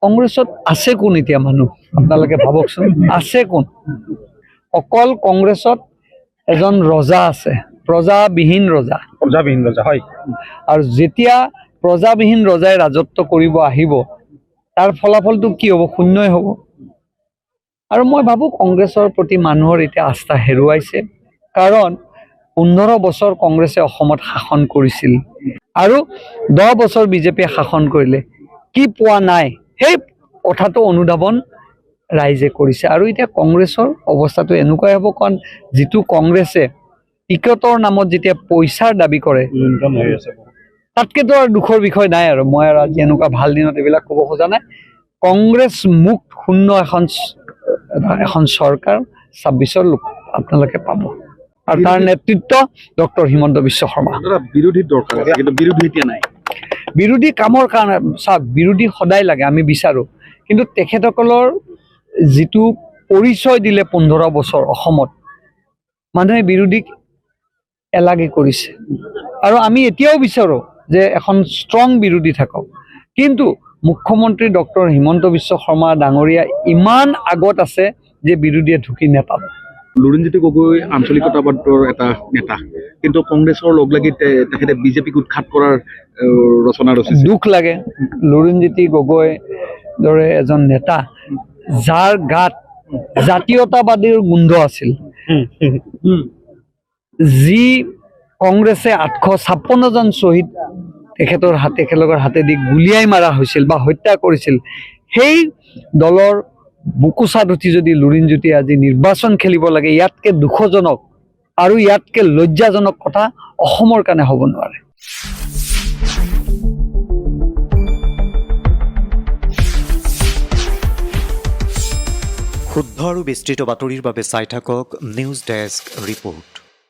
কংগ্ৰেছত আছে কোন এতিয়া মানুহ আপোনালোকে ভাবকচোন আছে কোন অকল কংগ্ৰেছত এজন ৰজা আছে প্ৰজাবিহীন ৰজা হয় আৰু যেতিয়া প্ৰজাবিহীন ৰজাই ৰাজত্ব কৰিব আহিব তাৰ ফলাফলটো কি হ'ব শূন্যই হ'ব আৰু মই ভাবো কংগ্ৰেছৰ প্ৰতি মানুহৰ এতিয়া আস্থা হেৰুৱাইছে কাৰণ 15 বছৰ কংগ্ৰেছে অসমত শাসন কৰিছিল আৰু 10 বছৰ বিজেপিয়ে শাসন কৰিলে কি পোৱা নাই সেই কথাটো অনুধাৱন ৰাইজে কৰিছে আৰু এতিয়া কংগ্ৰেছৰ অৱস্থাটো এনেকুৱাই হ'ব কাৰণ যিটো কংগ্ৰেছে টিকটৰ নামত যেতিয়া পইচাৰ দাবী কৰে তাতকেতো আৰু দুখৰ বিষয় নাই আৰু মই আৰু আজি এনেকুৱা ভাল দিনত এইবিলাক ক'ব খোজা নাই কংগ্ৰেছ মুক্ত শূন্য এখন চৰকাৰ 26ৰ লোক আপোনালোকে পাব আৰু তাৰ নেতৃত্ব ডক্টৰ হিমন্ত বিশ্ব শৰ্মা বিৰোধী দৰকাৰ কিন্তু বিৰোধী এতিয়া নাই বিৰোধী কামৰ কাৰণে চাওক বিৰোধী সদায় লাগে আমি বিচাৰো কিন্তু তেখেতসকলৰ যিটো পৰিচয় দিলে 15 বছৰ অসমত মানুহে বিৰোধীক এলাগি কৰিছে আৰু আমি এতিয়াও বিচাৰো যে এখন ষ্ট্ৰং বিৰোধী থাকক কিন্তু মুখ্যমন্ত্ৰী ডক্টৰ হিমন্ত বিশ্ব শৰ্মা ডাঙৰীয়া ইমান আগত আছে যে বিৰোধীয়ে ঢুকি নেপাব লুৰিণজ্যোতি গগৈ আঞ্চলিকতাবাদৰ এটা নেতা কিন্তু কংগ্ৰেছৰ লগ লাগি তেখেতে বিজেপিক উৎখাত কৰাৰ ৰচনা ৰচিছে দুখ লাগে লুৰিণজ্যোতি গগৈ দৰে এজন নেতা যাৰ গাত জাতীয়তাবাদীৰ গোন্ধ আছিল যি কংগ্ৰেছে 856 জন শ্বহীদ তেখেতৰ হাতেদি গুলিয়াই মাৰা হৈছিল বা হত্যা কৰিছিল সেই দলৰ বুকুচাত উঠি যদি লুৰিণজ্যোতি আজি নিৰ্বাচন খেলিব লাগে ইয়াতকে দুখজনক আৰু ইয়াতকে লজ্জাজনক কথা অসমৰ কাৰণে হ'ব নোৱাৰে শুদ্ধ আৰু বিস্তৃত বাতৰিৰ বাবে চাই থাকক নিউজ ডেস্ক ৰিপোৰ্ট।